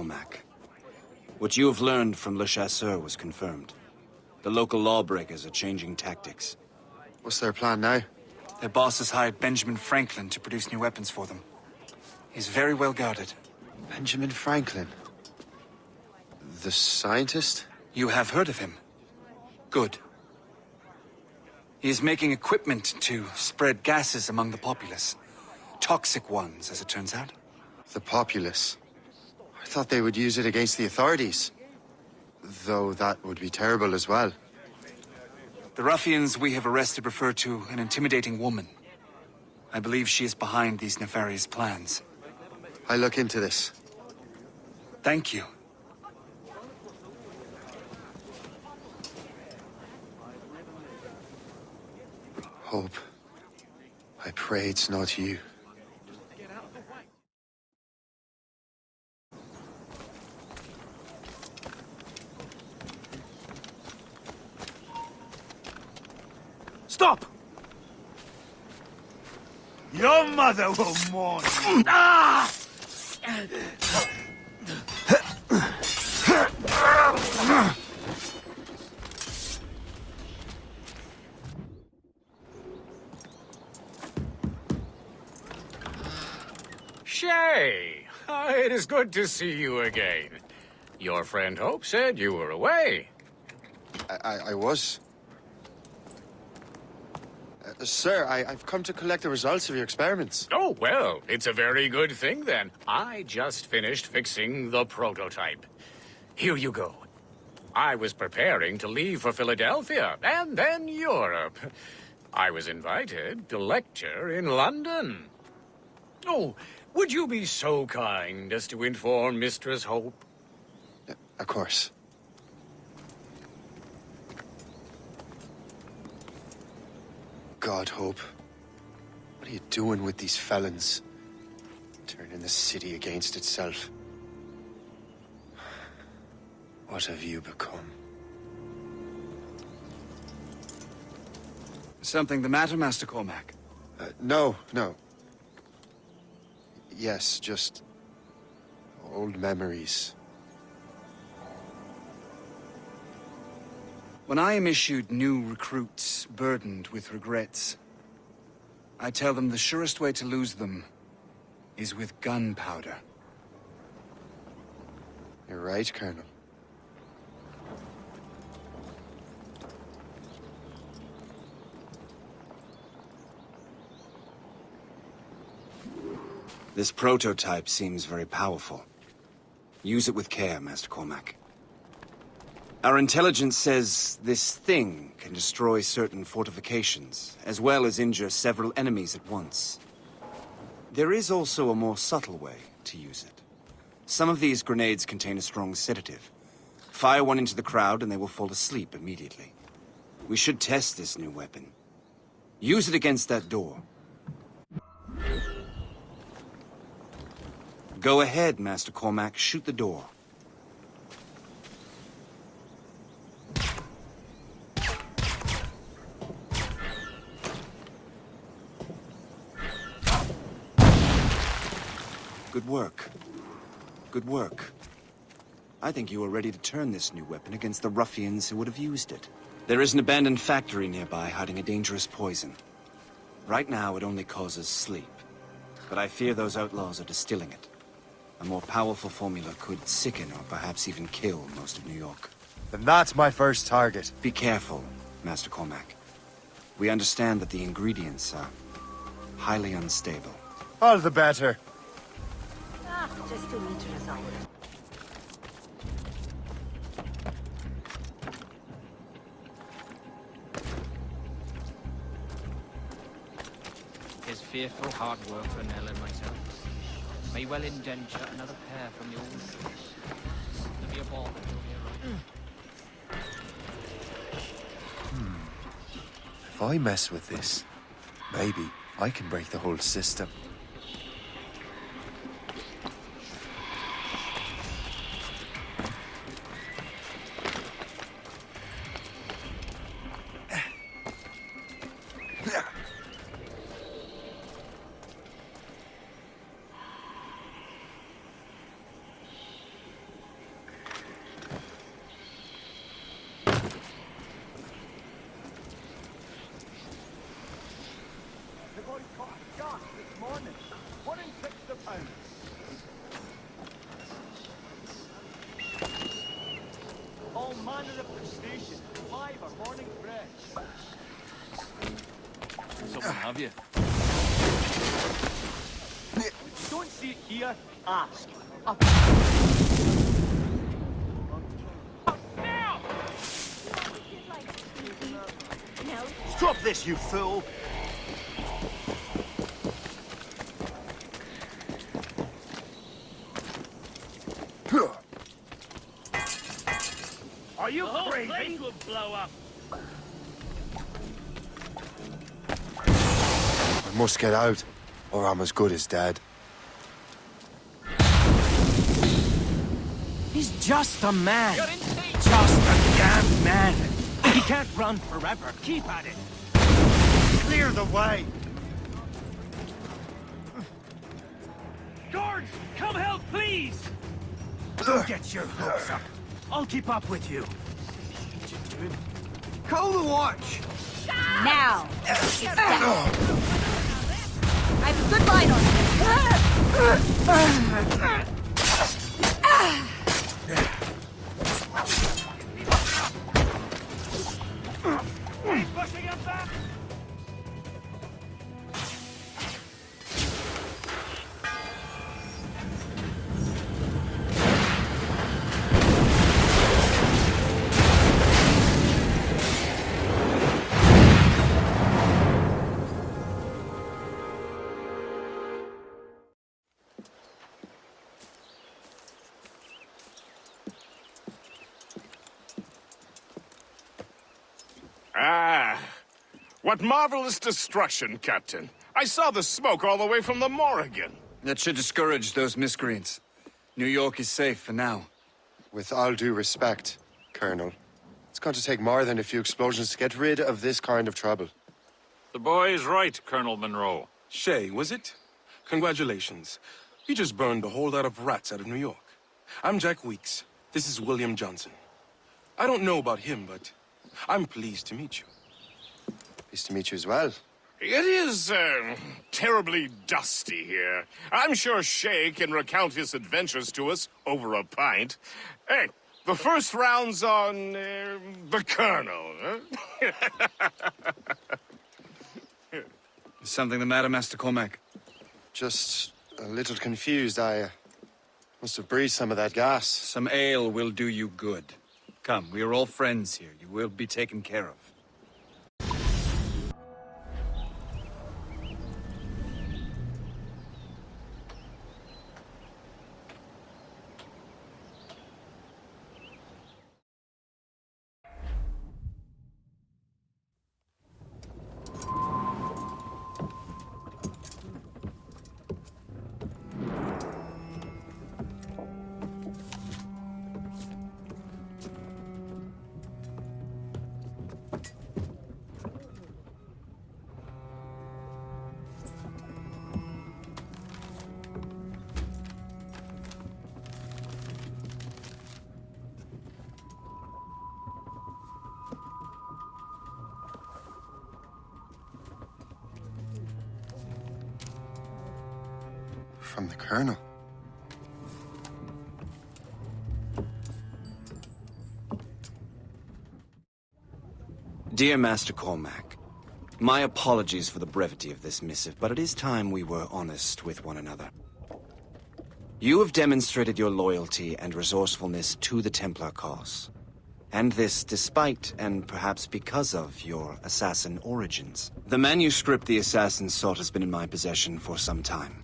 Cormac. What you have learned from Le Chasseur was confirmed. The local lawbreakers are changing tactics. What's their plan now? Their boss has hired Benjamin Franklin to produce new weapons for them. He's very well guarded. Benjamin Franklin? The scientist? You have heard of him? Good. He is making equipment to spread gases among the populace. Toxic ones, as it turns out. The populace? I thought they would use it against the authorities. Though that would be terrible as well. The ruffians we have arrested refer to an intimidating woman. I believe she is behind these nefarious plans. I'll look into this. Thank you. Hope. I pray it's not you. Stop! Your mother will mourn you. Ah! Shay! It is good to see you again. Your friend Hope said you were away. I was. Sir, I've come to collect the results of your experiments. Oh, well, it's a very good thing then. I just finished fixing the prototype. Here you go. I was preparing to leave for Philadelphia and then Europe. I was invited to lecture in London. Oh, would you be so kind as to inform Mistress Hope? Of course. God, Hope. What are you doing with these felons? Turning the city against itself. What have you become? Something the matter, Master Cormac? No. Yes, just old memories. When I am issued new recruits burdened with regrets, I tell them the surest way to lose them is with gunpowder. You're right, Colonel. This prototype seems very powerful. Use it with care, Master Cormac. Our intelligence says this thing can destroy certain fortifications, as well as injure several enemies at once. There is also a more subtle way to use it. Some of these grenades contain a strong sedative. Fire one into the crowd and they will fall asleep immediately. We should test this new weapon. Use it against that door. Go ahead, Master Cormac. Shoot the door. Good work. Good work. I think you are ready to turn this new weapon against the ruffians who would have used it. There is an abandoned factory nearby hiding a dangerous poison. Right now, it only causes sleep. But I fear those outlaws are distilling it. A more powerful formula could sicken or perhaps even kill most of New York. Then that's my first target. Be careful, Master Cormac. We understand that the ingredients are highly unstable. All the better. Just 2 meters away. His fearful hard work for Nell and myself may well indenture another pair from the old trees. To be a ball that you'll hear right. If I mess with this, maybe I can break the whole system. landed at the station. Live our morning fresh. Someone have you? If you don't see it here, ask. Up. Now! No. Stop this, you fool! Are you crazy? The whole place will blow up. I must get out, or I'm as good as dead. He's just a man. Just a damn man. He can't run forever. Keep at it. Clear the way. Guards, come help, please. Don't get your hopes up. I'll keep up with you. Call the watch. Now. It's down. I have a good line on you. Keep pushing him back. Ah, what marvelous destruction, Captain. I saw the smoke all the way from the Morrigan. That should discourage those miscreants. New York is safe for now. With all due respect, Colonel, it's going to take more than a few explosions to get rid of this kind of trouble. The boy is right, Colonel Monroe. Shay, was it? Congratulations. You just burned a whole lot of rats out of New York. I'm Jack Weeks. This is William Johnson. I don't know about him, but I'm pleased to meet you. Pleased to meet you as well. It is, terribly dusty here. I'm sure Shay can recount his adventures to us over a pint. Hey, the first round's on, the Colonel, huh? Is something the matter, Master Cormac? Just a little confused. I must have breathed some of that gas. Some ale will do you good. Come, we are all friends here. You will be taken care of. From the Colonel. Dear Master Cormac, my apologies for the brevity of this missive, but it is time we were honest with one another. You have demonstrated your loyalty and resourcefulness to the Templar cause. And this despite, and perhaps because of, your assassin origins. The manuscript the assassin sought has been in my possession for some time.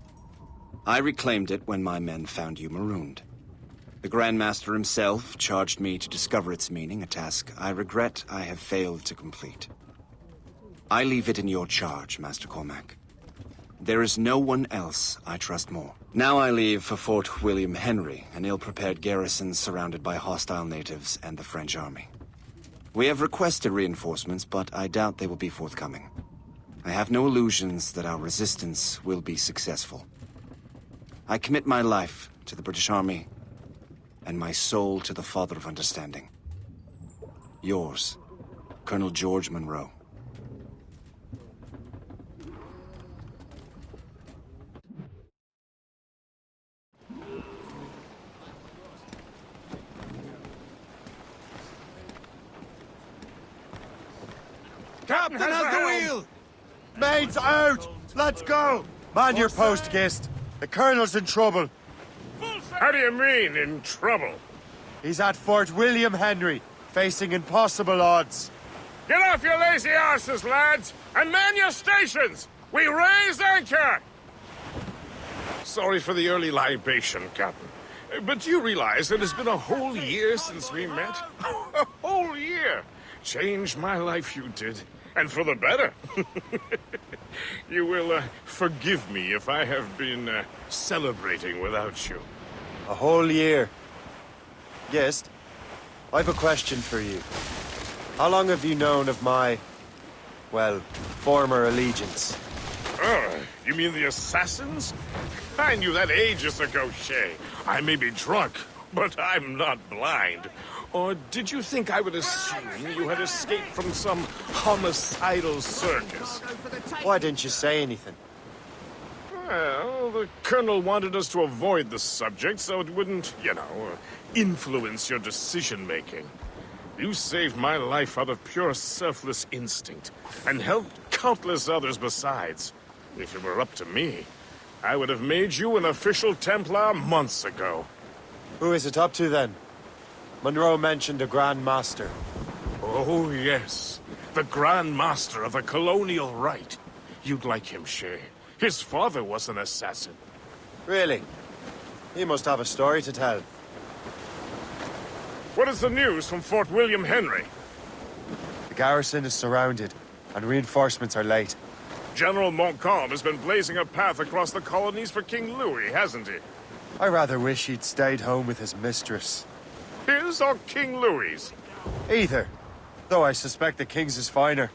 I reclaimed it when my men found you marooned. The Grand Master himself charged me to discover its meaning, a task I regret I have failed to complete. I leave it in your charge, Master Cormac. There is no one else I trust more. Now I leave for Fort William Henry, an ill-prepared garrison surrounded by hostile natives and the French army. We have requested reinforcements, but I doubt they will be forthcoming. I have no illusions that our resistance will be successful. I commit my life to the British Army, and my soul to the Father of Understanding. Yours, Colonel George Monroe. Captain has the wheel! Mates out! Let's go! Man your post, Gist. The Colonel's in trouble. How do you mean, in trouble? He's at Fort William Henry, facing impossible odds. Get off your lazy arses, lads, and man your stations! We raise anchor! Sorry for the early libation, Captain. But do you realize that it's been a whole year since we met? A whole year! Changed my life, you did. And for the better. You will forgive me if I have been celebrating without you. A whole year. Gist, I've a question for you. How long have you known of my, well, former allegiance? Oh, you mean the assassins? I knew that ages ago, Shay. I may be drunk, but I'm not blind. Or did you think I would assume you had escaped from some homicidal circus? Why didn't you say anything? Well, the Colonel wanted us to avoid the subject so it wouldn't, influence your decision-making. You saved my life out of pure selfless instinct, and helped countless others besides. If it were up to me, I would have made you an official Templar months ago. Who is it up to, then? Monroe mentioned a Grand Master. Oh, yes. The Grand Master of the Colonial Rite. You'd like him, Shay. His father was an assassin. Really? He must have a story to tell. What is the news from Fort William Henry? The garrison is surrounded, and reinforcements are late. General Montcalm has been blazing a path across the colonies for King Louis, hasn't he? I rather wish he'd stayed home with his mistress. His or King Louis's? Either. Though I suspect the King's is finer.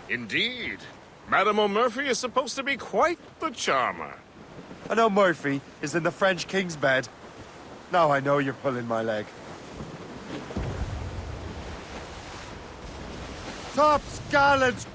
Indeed. Madame O'Murphy is supposed to be quite the charmer. I know Murphy is in the French King's bed. Now I know you're pulling my leg. Tops, gallants,